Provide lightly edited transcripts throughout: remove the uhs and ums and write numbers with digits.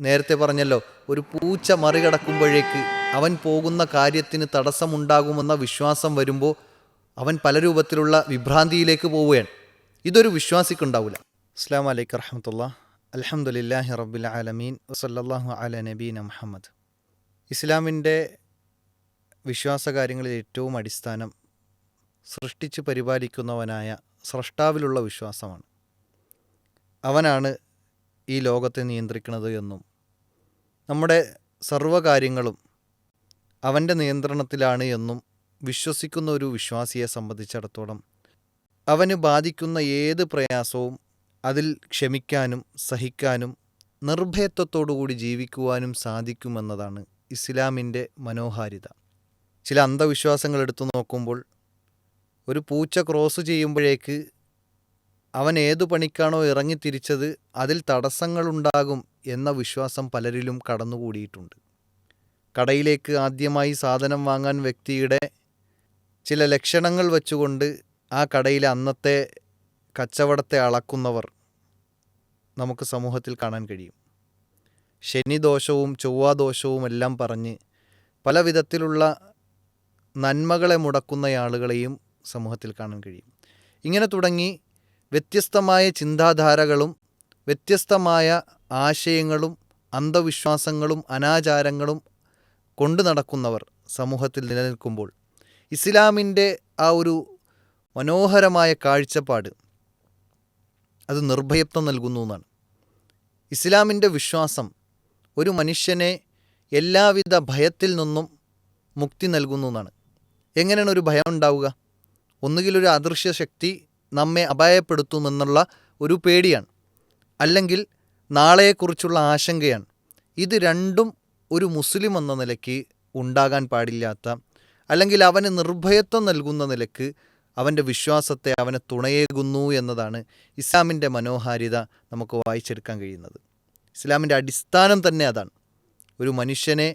നേരത്തെ പറഞ്ഞല്ലോ, ഒരു പൂച്ച മറികടക്കുമ്പോഴേക്ക് അവൻ പോകുന്ന കാര്യത്തിന് തടസ്സമുണ്ടാകുമെന്ന വിശ്വാസം വരുമ്പോൾ അവൻ പല രൂപത്തിലുള്ള വിഭ്രാന്തിയിലേക്ക് പോവുകയാണ്. ഇതൊരു വിശ്വാസിക്കുണ്ടാവില്ല. അസ്സലാമു അലൈക്കും വറഹ്മത്തുള്ളാഹി. അൽഹംദുലില്ലാഹി റബ്ബിൽ ആലമീൻ വസല്ലല്ലാഹു അലാ നബീന മുഹമ്മദ്. ഇസ്ലാമിൻ്റെ വിശ്വാസകാര്യങ്ങളിൽ ഏറ്റവും അടിസ്ഥാനം സൃഷ്ടിച്ച് പരിപാലിക്കുന്നവനായ സ്രഷ്ടാവിലുള്ള വിശ്വാസമാണ്. അവനാണ് ഈ ലോകത്തെ നിയന്ത്രിക്കുന്നത് എന്നും നമ്മുടെ സർവ്വകാര്യങ്ങളും അവൻ്റെ നിയന്ത്രണത്തിലാണ് എന്നും വിശ്വസിക്കുന്ന ഒരു വിശ്വാസിയെ സംബന്ധിച്ചിടത്തോളം അവന് ബാധിക്കുന്ന ഏത് പ്രയാസവും അതിൽ ക്ഷമിക്കാനും സഹിക്കാനും നിർഭയത്വത്തോടുകൂടി ജീവിക്കുവാനും സാധിക്കുമെന്നതാണ് ഇസ്ലാമിൻ്റെ മനോഹാരിത. ചില അന്ധവിശ്വാസങ്ങൾ എടുത്തു നോക്കുമ്പോൾ ഒരു പൂച്ച ക്രോസ് ചെയ്യുമ്പോഴേക്ക് അവൻ ഏതു പണിക്കാണോ ഇറങ്ങിത്തിരിച്ചത് അതിൽ തടസ്സങ്ങളുണ്ടാകും എന്ന വിശ്വാസം പലരിലും കടന്നുകൂടിയിട്ടുണ്ട്. കടയിലേക്ക് ആദ്യമായി സാധനം വാങ്ങാൻ വ്യക്തിയുടെ ചില ലക്ഷണങ്ങൾ വെച്ചുകൊണ്ട് ആ കടയിലെ അന്നത്തെ കച്ചവടത്തെ അളക്കുന്നവർ നമുക്ക് സമൂഹത്തിൽ കാണാൻ കഴിയും. ശനിദോഷവും ചൊവ്വാദോഷവും എല്ലാം പറഞ്ഞ് പല വിധത്തിലുള്ള നന്മകളെ മുടക്കുന്ന ആളുകളെയും സമൂഹത്തിൽ കാണാൻ കഴിയും. ഇങ്ങനെ തുടങ്ങി വ്യത്യസ്തമായ ചിന്താധാരകളും വ്യത്യസ്തമായ ആശയങ്ങളും അന്ധവിശ്വാസങ്ങളും അനാചാരങ്ങളും കൊണ്ടു നടക്കുന്നവർ സമൂഹത്തിൽ നിലനിൽക്കുമ്പോൾ ഇസ്ലാമിൻ്റെ ആ ഒരു മനോഹരമായ കാഴ്ചപ്പാട് അത് നിർഭയത്വം നൽകുന്നു എന്നാണ്. ഇസ്ലാമിൻ്റെ വിശ്വാസം ഒരു മനുഷ്യനെ എല്ലാവിധ ഭയത്തിൽ നിന്നും മുക്തി നൽകുന്നു എന്നാണ്. എങ്ങനെയാണ് ഒരു ഭയം ഉണ്ടാവുക? ഒന്നുകിലൊരു അദൃശ്യ ശക്തി നമ്മെ അപായപ്പെടുത്തുമെന്നുള്ള ഒരു പേടിയാണ്, അല്ലെങ്കിൽ നാളെയെക്കുറിച്ചുള്ള ആശങ്കയാണ്. ഇത് രണ്ടും ഒരു മുസ്ലിം എന്ന നിലയ്ക്ക് ഉണ്ടാകാൻ പാടില്ലാത്ത, അല്ലെങ്കിൽ അവന് നിർഭയത്വം നൽകുന്ന നിലയ്ക്ക് അവൻ്റെ വിശ്വാസത്തെ അവനെ തുണയേകുന്നു എന്നതാണ് ഇസ്ലാമിൻ്റെ മനോഹാരിത നമുക്ക് വായിച്ചെടുക്കാൻ കഴിയുന്നത്. ഇസ്ലാമിൻ്റെ അടിസ്ഥാനം തന്നെ അതാണ്. ഒരു മനുഷ്യനെ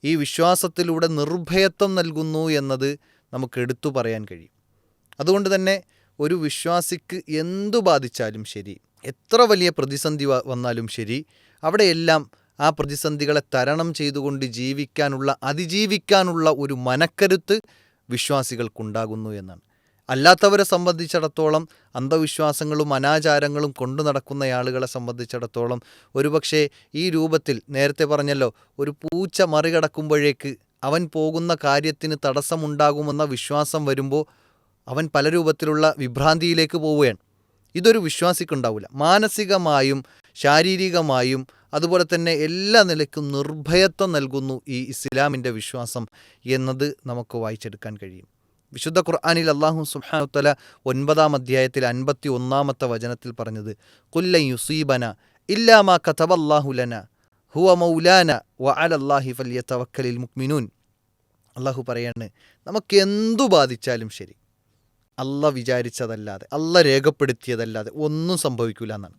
ഈ വിശ്വാസത്തിലൂടെ നിർഭയത്വം നൽകുന്നു എന്നത് നമുക്ക് എടുത്തു പറയാൻ കഴിയും. അതുകൊണ്ട് തന്നെ ഒരു വിശ്വാസിക്ക് എന്തു ബാധിച്ചാലും ശരി, എത്ര വലിയ പ്രതിസന്ധി വന്നാലും ശരി, അവിടെയെല്ലാം ആ പ്രതിസന്ധികളെ തരണം ചെയ്തുകൊണ്ട് അതിജീവിക്കാനുള്ള ഒരു മനക്കരുത്ത് വിശ്വാസികൾക്കുണ്ടാകുന്നു എന്നാണ്. അല്ലാത്തവരെ സംബന്ധിച്ചിടത്തോളം അന്ധവിശ്വാസങ്ങളും അനാചാരങ്ങളും കൊണ്ടു നടക്കുന്ന ആളുകളെ സംബന്ധിച്ചിടത്തോളം ഒരുപക്ഷെ ഈ രൂപത്തിൽ നേരത്തെ പറഞ്ഞല്ലോ, ഒരു പൂച്ച മറികടക്കുമ്പോഴേക്ക് അവൻ പോകുന്ന കാര്യത്തിന് തടസ്സമുണ്ടാകുമെന്ന വിശ്വാസം വരുമ്പോൾ അവൻ പല രൂപത്തിലുള്ള വിഭ്രാന്തിയിലേക്ക് പോവുകയാണ്. ഇതൊരു വിശ്വാസിക്കുണ്ടാവില്ല. മാനസികമായും ശാരീരികമായും അതുപോലെ തന്നെ എല്ലാ നിലയ്ക്കും നിർഭയത്വം നൽകുന്നു ഈ ഇസ്ലാമിൻ്റെ വിശ്വാസം എന്നത് നമുക്ക് വായിച്ചെടുക്കാൻ കഴിയും. വിശുദ്ധ ഖുർആനിൽ അല്ലാഹു സുബ്ഹാനഹു വ തആല 9-ാം അധ്യായത്തിൽ 51-ാമത്തെ വചനത്തിൽ പറഞ്ഞത് ഖുല്ലൻ യുസീബന ഇല്ലാ മാ കതബല്ലാഹു ലനാ ഹുവ മൗലാന വ അലല്ലാഹി ഫല്യതവക്കലിൽ മുഅ്മിനൂൻ. അല്ലാഹു പറയാണ്, നമുക്ക് എന്തു ബാധിച്ചാലും ശരി, അല്ലാഹ് വിചാരിച്ചതല്ലാതെ അല്ലാഹ് രേഖപ്പെടുത്തിയതല്ലാതെ ഒന്നും സംഭവിക്കില്ല എന്നാണ്.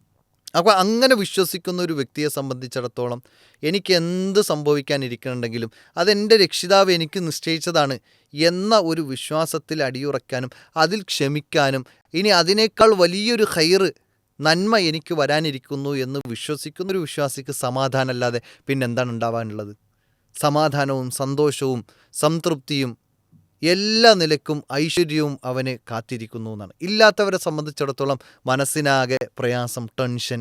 അപ്പോൾ അങ്ങനെ വിശ്വസിക്കുന്ന ഒരു വ്യക്തിയെ സംബന്ധിച്ചിടത്തോളം എനിക്ക് എന്ത് സംഭവിക്കാനിരിക്കുന്നുണ്ടെങ്കിലും അതെൻ്റെ രക്ഷിതാവ് എനിക്ക് നിശ്ചയിച്ചതാണ് എന്ന ഒരു വിശ്വാസത്തിൽ അടിയുറക്കാനും അതിൽ ക്ഷമിക്കാനും ഇനി അതിനേക്കാൾ വലിയൊരു ഖൈറ് നന്മ എനിക്ക് വരാനിരിക്കുന്നു എന്ന് വിശ്വസിക്കുന്നൊരു വിശ്വാസിക്ക് സമാധാനമല്ലാതെ പിന്നെന്താണ് ഉണ്ടാവാനുള്ളത്? സമാധാനവും സന്തോഷവും സംതൃപ്തിയും എല്ലാ നിലയ്ക്കും ഐശ്വര്യവും അവന് കാത്തിരിക്കുന്നു എന്നാണ്. ഇല്ലാത്തവരെ സംബന്ധിച്ചിടത്തോളം മനസ്സിനാകെ പ്രയാസം, ടെൻഷൻ.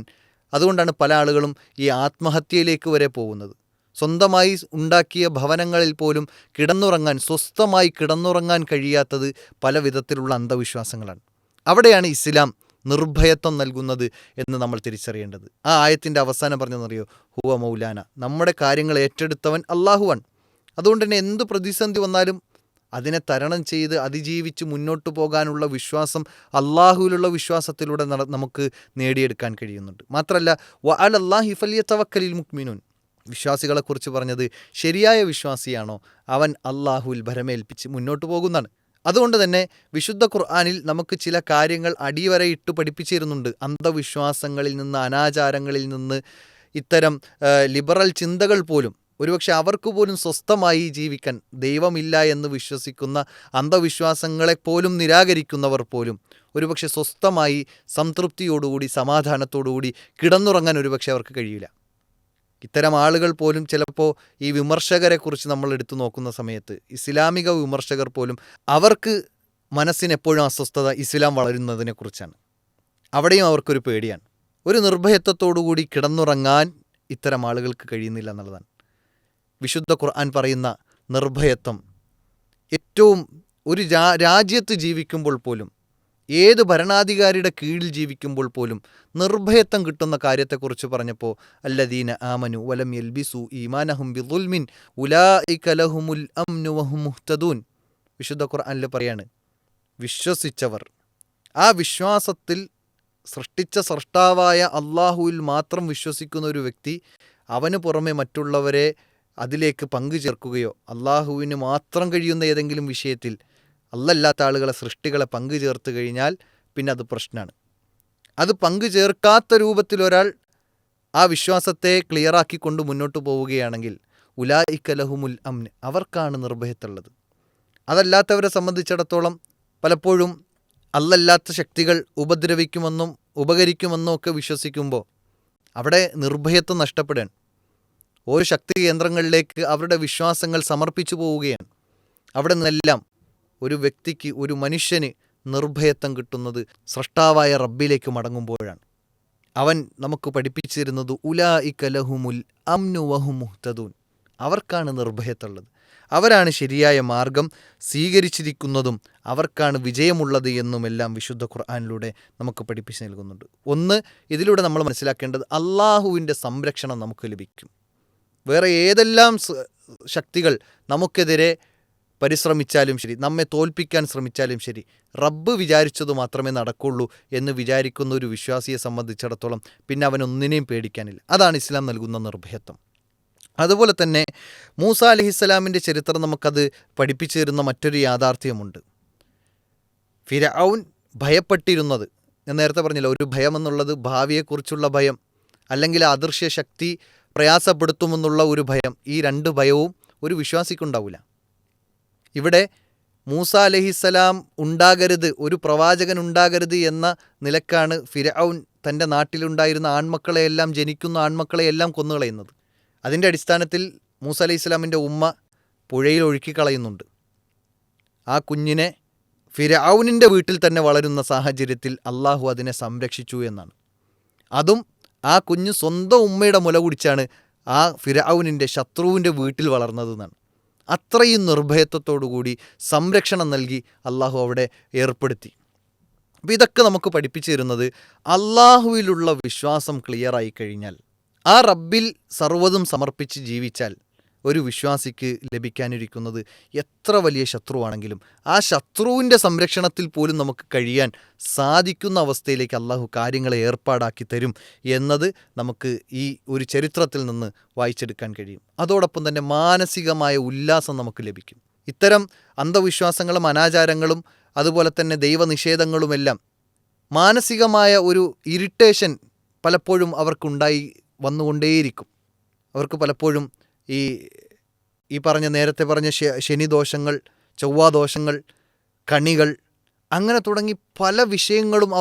അതുകൊണ്ടാണ് പല ആളുകളും ഈ ആത്മഹത്യയിലേക്ക് വരെ പോകുന്നത്. സ്വന്തമായി ഉണ്ടാക്കിയ ഭവനങ്ങളിൽ പോലും സ്വസ്ഥമായി കിടന്നുറങ്ങാൻ കഴിയാത്തത് പല വിധത്തിലുള്ള അന്ധവിശ്വാസങ്ങളാണ്. അവിടെയാണ് ഇസ്ലാം നിർഭയത്വം നൽകുന്നത് എന്ന് നമ്മൾ തിരിച്ചറിയേണ്ടത്. ആ ആയത്തിൻ്റെ അവസാനം പറഞ്ഞെന്നറിയോ? ഹുവ മൗലാന, നമ്മുടെ കാര്യങ്ങൾ ഏറ്റെടുത്തവൻ അള്ളാഹുവാണ്. അതുകൊണ്ട് തന്നെ എന്ത് പ്രതിസന്ധി വന്നാലും അതിനെ തരണം ചെയ്ത് അതിജീവിച്ച് മുന്നോട്ട് പോകാനുള്ള വിശ്വാസം അള്ളാഹുവിലുള്ള വിശ്വാസത്തിലൂടെ നമുക്ക് നേടിയെടുക്കാൻ കഴിയുന്നുണ്ട്. മാത്രമല്ല വ അലല്ലാഹി ഫല്യതവക്കലിൽ മുഅ്മിനൂൻ, വിശ്വാസികളെക്കുറിച്ച് പറഞ്ഞത് ശരിയായ വിശ്വാസിയാണോ അവൻ അള്ളാഹുവിൽ ഭരമേൽപ്പിച്ച് മുന്നോട്ട് പോകുന്നതാണ്. അതുകൊണ്ട് തന്നെ വിശുദ്ധ ഖുർആനിൽ നമുക്ക് ചില കാര്യങ്ങൾ അടിവരയിട്ട് പഠിപ്പിച്ചിരുന്നുണ്ട്. അന്ധവിശ്വാസങ്ങളിൽ നിന്ന്, അനാചാരങ്ങളിൽ നിന്ന്, ഇത്തരം ലിബറൽ ചിന്തകൾ പോലും ഒരുപക്ഷെ അവർക്ക് പോലും സ്വസ്ഥമായി ജീവിക്കാൻ, ദൈവമില്ല എന്ന് വിശ്വസിക്കുന്ന അന്ധവിശ്വാസങ്ങളെപ്പോലും നിരാകരിക്കുന്നവർ പോലും ഒരുപക്ഷെ സ്വസ്ഥമായി സംതൃപ്തിയോടുകൂടി സമാധാനത്തോടുകൂടി കിടന്നുറങ്ങാൻ ഒരുപക്ഷെ അവർക്ക് കഴിയില്ല. ഇത്തരം ആളുകൾ പോലും ചിലപ്പോൾ ഈ വിമർശകരെക്കുറിച്ച് നമ്മൾ എടുത്തു നോക്കുന്ന സമയത്ത്, ഇസ്ലാമിക വിമർശകർ പോലും അവർക്ക് മനസ്സിന് എപ്പോഴും അസ്വസ്ഥത ഇസ്ലാം വളരുന്നതിനെക്കുറിച്ചാണ്. അവിടെയും അവർക്കൊരു പേടിയാണ്. ഒരു നിർഭയത്വത്തോടുകൂടി കിടന്നുറങ്ങാൻ ഇത്തരം ആളുകൾക്ക് കഴിയുന്നില്ല എന്നുള്ളതാണ്. വിശുദ്ധ ഖുർആൻ പറയുന്ന നിർഭയത്വം ഏറ്റവും ഒരു രാജ്യത്ത് ജീവിക്കുമ്പോൾ പോലും, ഏത് ഭരണാധികാരിയുടെ കീഴിൽ ജീവിക്കുമ്പോൾ പോലും നിർഭയത്വം കിട്ടുന്ന കാര്യത്തെക്കുറിച്ച് പറഞ്ഞപ്പോൾ അല്ലദീന ആമനു വലം യൽബിസു ഈമാനഹും ബിദുൽമിൻ ഉലൈക ലഹുമുൽ അംനു വഹും മുഹ്തദൂൻ. വിശുദ്ധ ഖുർആനിൽ പറയാണ്, വിശ്വസിച്ചവർ, ആ വിശ്വാസത്തിൽ സൃഷ്ടിച്ച സൃഷ്ടാവായ അള്ളാഹുവിൽ മാത്രം വിശ്വസിക്കുന്ന ഒരു വ്യക്തി അവന് പുറമെ മറ്റുള്ളവരെ അതിലേക്ക് പങ്കു ചേർക്കുകയോ അള്ളാഹുവിന് മാത്രം കഴിയുന്ന ഏതെങ്കിലും വിഷയത്തിൽ അല്ലല്ലാത്ത ആളുകളെ, സൃഷ്ടികളെ പങ്കു ചേർത്ത് കഴിഞ്ഞാൽ പിന്നെ അത് പ്രശ്നമാണ്. അത് പങ്കു ചേർക്കാത്ത രൂപത്തിൽ ഒരാൾ ആ വിശ്വാസത്തെ ക്ലിയറാക്കിക്കൊണ്ട് മുന്നോട്ട് പോവുകയാണെങ്കിൽ ഉലൈക ലഹുമുൽ അംൻ, അവർക്കാണ് നിർഭയത്തുള്ളത്. അതല്ലാത്തവരെ സംബന്ധിച്ചിടത്തോളം പലപ്പോഴും അല്ലല്ലാത്ത ശക്തികൾ ഉപദ്രവിക്കുമെന്നും ഉപകരിക്കുമെന്നും ഒക്കെ വിശ്വസിക്കുമ്പോൾ അവിടെ നിർഭയത്വം നഷ്ടപ്പെടുകയാണ്. ഓരോ ശക്തി കേന്ദ്രങ്ങളിലേക്ക് അവരുടെ വിശ്വാസങ്ങൾ സമർപ്പിച്ചു പോവുകയാണ്. അവിടെ നിന്നെല്ലാം ഒരു വ്യക്തിക്ക്, ഒരു മനുഷ്യന് നിർഭയത്വം കിട്ടുന്നത് സൃഷ്ടാവായ റബ്ബിലേക്ക് മടങ്ങുമ്പോഴാണ്. അവൻ നമുക്ക് പഠിപ്പിച്ചിരുന്നത് ഉലൈക ലഹുമുൽ അംനു വഹും മുഹ്തദൂൻ, അവർക്കാണ് നിർഭയത്തുള്ളത്, അവരാണ് ശരിയായ മാർഗം സ്വീകരിച്ചിരിക്കുന്നതും അവർക്കാണ് വിജയമുള്ളത് എന്നുമെല്ലാം വിശുദ്ധ ഖുർആനിലൂടെ നമുക്ക് പഠിപ്പിച്ച് നൽകുന്നുണ്ട്. ഒന്ന്, ഇതിലൂടെ നമ്മൾ മനസ്സിലാക്കേണ്ടത് അള്ളാഹുവിൻ്റെ സംരക്ഷണം നമുക്ക് ലഭിക്കും. വേറെ ഏതെല്ലാം ശക്തികൾ നമുക്കെതിരെ പരിശ്രമിച്ചാലും ശരി, നമ്മെ തോൽപ്പിക്കാൻ ശ്രമിച്ചാലും ശരി, റബ്ബ് വിചാരിച്ചത് മാത്രമേ നടക്കുള്ളൂ എന്ന് വിചാരിക്കുന്ന ഒരു വിശ്വാസിയെ സംബന്ധിച്ചിടത്തോളം പിന്നെ അവനൊന്നിനെയും പേടിക്കാനില്ല. അതാണ് ഇസ്ലാം നൽകുന്ന നിർഭയത്വം. അതുപോലെ തന്നെ മൂസ അലൈഹിസ്സലാമിൻ്റെ ചരിത്രം നമുക്കത് പഠിപ്പിച്ചു തരുന്ന മറ്റൊരു യാഥാർത്ഥ്യമുണ്ട്. ഫിർഔൻ ഭയപ്പെട്ടിരുന്നത്, ഞാൻ നേരത്തെ പറഞ്ഞില്ല, ഒരു ഭയം എന്നുള്ളത് ഭാവിയെക്കുറിച്ചുള്ള ഭയം, അല്ലെങ്കിൽ അദൃശ്യ ശക്തി പ്രയാസപ്പെടുത്തുമെന്നുള്ള ഒരു ഭയം. ഈ രണ്ട് ഭയവും ഒരു വിശ്വാസിക്കുണ്ടാവില്ല. ഇവിടെ മൂസ അലൈഹിസ്സലാം ഉണ്ടാകരുത്, ഒരു പ്രവാചകൻ ഉണ്ടാകരുത് എന്ന നിലക്കാണ് ഫിർഔൻ തൻ്റെ നാട്ടിലുണ്ടായിരുന്ന ആൺമക്കളെയെല്ലാം, ജനിക്കുന്ന ആൺമക്കളെയെല്ലാം കൊന്നുകളയുന്നത്. അതിൻ്റെ അടിസ്ഥാനത്തിൽ മൂസ അലൈഹി സ്വലാമിൻ്റെ ഉമ്മ പുഴയിൽ ഒഴുക്കിക്കളയുന്നുണ്ട്. ആ കുഞ്ഞിനെ ഫിർഔനിൻ്റെ വീട്ടിൽ തന്നെ വളരുന്ന സാഹചര്യത്തിൽ അള്ളാഹു അതിനെ സംരക്ഷിച്ചു എന്നാണ്. അതും ആ കുഞ്ഞ് സ്വന്തം ഉമ്മയുടെ മുല കുടിച്ചാണ് ആ ഫിർഔനിൻ്റെ ശത്രുവിൻ്റെ വീട്ടിൽ വളർന്നതെന്നാണ്. അത്രയും നിർഭയത്വത്തോടുകൂടി സംരക്ഷണം നൽകി അള്ളാഹു അവിടെ ഏർപ്പെടുത്തി. അപ്പോൾ ഇതൊക്കെ നമുക്ക് പഠിപ്പിച്ചു തരുന്നത് അള്ളാഹുവിലുള്ള വിശ്വാസം ക്ലിയറായി കഴിഞ്ഞാൽ, ആ റബ്ബിൽ സർവ്വതും സമർപ്പിച്ച് ജീവിച്ചാൽ ഒരു വിശ്വാസിക്ക് ലഭിക്കാനിരിക്കുന്നത് എത്ര വലിയ ശത്രുവാണെങ്കിലും ആ ശത്രുവിൻ്റെ സംരക്ഷണത്തിൽ പോലും നമുക്ക് കഴിയാൻ സാധിക്കുന്ന അവസ്ഥയിലേക്ക് അള്ളാഹു കാര്യങ്ങളെ ഏർപ്പാടാക്കി തരും എന്നത് നമുക്ക് ഈ ഒരു ചരിത്രത്തിൽ നിന്ന് വായിച്ചെടുക്കാൻ കഴിയും. അതോടൊപ്പം തന്നെ മാനസികമായ ഉല്ലാസം നമുക്ക് ലഭിക്കും. ഇത്തരം അന്ധവിശ്വാസങ്ങളും അനാചാരങ്ങളും അതുപോലെ തന്നെ ദൈവനിഷേധങ്ങളുമെല്ലാം മാനസികമായ ഒരു ഇറിറ്റേഷൻ പലപ്പോഴും അവർക്കുണ്ടായി വന്നുകൊണ്ടേയിരിക്കും. അവർക്ക് പലപ്പോഴും ഈ പറഞ്ഞ നേരത്തെ പറഞ്ഞ ശനിദോഷങ്ങൾ, ചൊവ്വാദോഷങ്ങൾ, കണികൾ, അങ്ങനെ തുടങ്ങി പല വിഷയങ്ങളും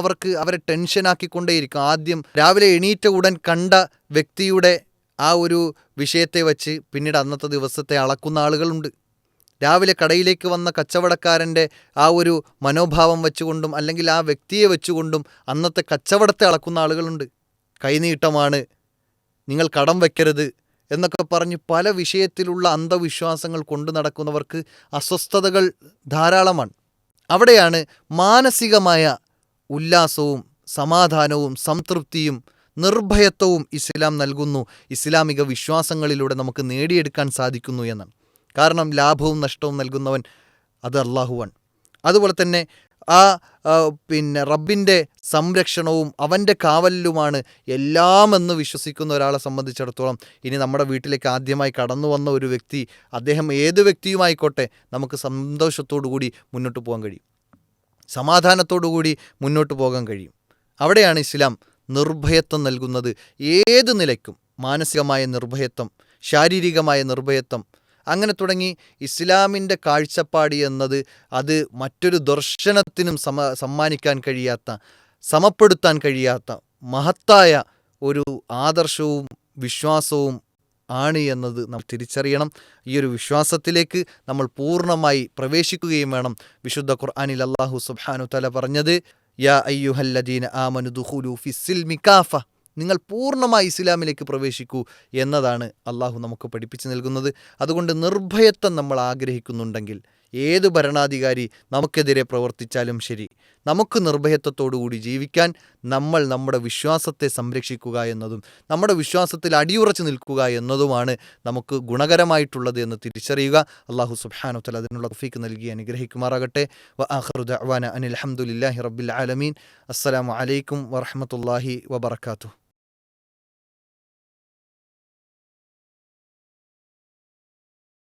അവരെ ടെൻഷനാക്കിക്കൊണ്ടേയിരിക്കും. ആദ്യം രാവിലെ എണീറ്റ ഉടൻ കണ്ട വ്യക്തിയുടെ ആ ഒരു വിഷയത്തെ വച്ച് പിന്നീട് അന്നത്തെ ദിവസത്തെ അളക്കുന്ന ആളുകളുണ്ട്. രാവിലെ കടയിലേക്ക് വന്ന കച്ചവടക്കാരൻ്റെ ആ ഒരു മനോഭാവം വെച്ചുകൊണ്ടും അല്ലെങ്കിൽ ആ വ്യക്തിയെ വെച്ചുകൊണ്ടും അന്നത്തെ കച്ചവടത്തെ അളക്കുന്ന ആളുകളുണ്ട്. കൈനീട്ടമാണ്, നിങ്ങൾ കടം വയ്ക്കരുത് എന്നൊക്കെ പറഞ്ഞ് പല വിഷയത്തിലുള്ള അന്ധവിശ്വാസങ്ങൾ കൊണ്ടു നടക്കുന്നവർക്ക് അസ്വസ്ഥതകൾ ധാരാളമാണ്. അവിടെയാണ് മാനസികമായ ഉല്ലാസവും സമാധാനവും സംതൃപ്തിയും നിർഭയത്വവും ഇസ്ലാം നൽകുന്നു, ഇസ്ലാമിക വിശ്വാസങ്ങളിലൂടെ നമുക്ക് നേടിയെടുക്കാൻ സാധിക്കുന്നു എന്നാണ്. കാരണം ലാഭവും നഷ്ടവും നൽകുന്നവൻ അത് അള്ളാഹുവാണ്. അതുപോലെ തന്നെ റബ്ബിൻ്റെ സംരക്ഷണവും അവൻ്റെ കാവലിലുമാണ് എല്ലാമെന്ന് വിശ്വസിക്കുന്ന ഒരാളെ സംബന്ധിച്ചിടത്തോളം, ഇനി നമ്മുടെ വീട്ടിലേക്ക് ആദ്യമായി കടന്നു വന്ന ഒരു വ്യക്തി, അദ്ദേഹം ഏത് വ്യക്തിയുമായിക്കോട്ടെ, നമുക്ക് സന്തോഷത്തോടുകൂടി മുന്നോട്ട് പോകാൻ കഴിയും, സമാധാനത്തോടുകൂടി മുന്നോട്ട് പോകാൻ കഴിയും. അവിടെയാണ് ഇസ്ലാം നിർഭയത്വം നൽകുന്നത്. ഏത് നിലയ്ക്കും മാനസികമായ നിർഭയത്വം, ശാരീരികമായ നിർഭയത്വം, അങ്ങനെ തുടങ്ങി ഇസ്ലാമിൻ്റെ കാഴ്ചപ്പാട് എന്നത് അത് മറ്റൊരു ദർശനത്തിനും സമ്മാനിക്കാൻ കഴിയാത്ത, സമപ്പെടുത്താൻ കഴിയാത്ത മഹത്തായ ഒരു ആദർശവും വിശ്വാസവും ആണ് എന്നത് നമ്മൾ തിരിച്ചറിയണം. ഈ ഒരു വിശ്വാസത്തിലേക്ക് നമ്മൾ പൂർണ്ണമായി പ്രവേശിക്കുകയും വേണം. വിശുദ്ധ ഖുർആനിൽ അല്ലാഹു സുബ്ഹാനഹു തആല പറഞ്ഞത്, യാ അയ്യുഹല്ലദീന ആമനു ദുഖുലു ഫിസ്സിൽമി കാഫ, നിങ്ങൾ പൂർണ്ണമായി ഇസ്ലാമിലേക്ക് പ്രവേശിക്കൂ എന്നതാണ് അള്ളാഹു നമുക്ക് പഠിപ്പിച്ചു നൽകുന്നത്. അതുകൊണ്ട് നിർഭയത്വം നമ്മൾ ആഗ്രഹിക്കുന്നുണ്ടെങ്കിൽ ഏത് ഭരണാധികാരി നമുക്കെതിരെ പ്രവർത്തിച്ചാലും ശരി, നമുക്ക് നിർഭയത്വത്തോടുകൂടി ജീവിക്കാൻ നമ്മൾ നമ്മുടെ വിശ്വാസത്തെ സംരക്ഷിക്കുക എന്നതും നമ്മുടെ വിശ്വാസത്തിൽ അടിയുറച്ചു നിൽക്കുക എന്നതുമാണ് നമുക്ക് ഗുണകരമായിട്ടുള്ളത് എന്ന് തിരിച്ചറിയുക. അള്ളാഹു സുബ്ഹാനഹു വതആല അതിനുള്ള തൗഫീഖ് നൽകി അനുഗ്രഹിക്കുമാറാകട്ടെ. വആഖിറു ദഅ്വാന അനിൽ ഹംദുലില്ലാഹി റബ്ബിൽ ആലമീൻ. അസ്സലാമു അലൈക്കും വറഹ്മത്തുള്ളാഹി വബറകാതുഹു.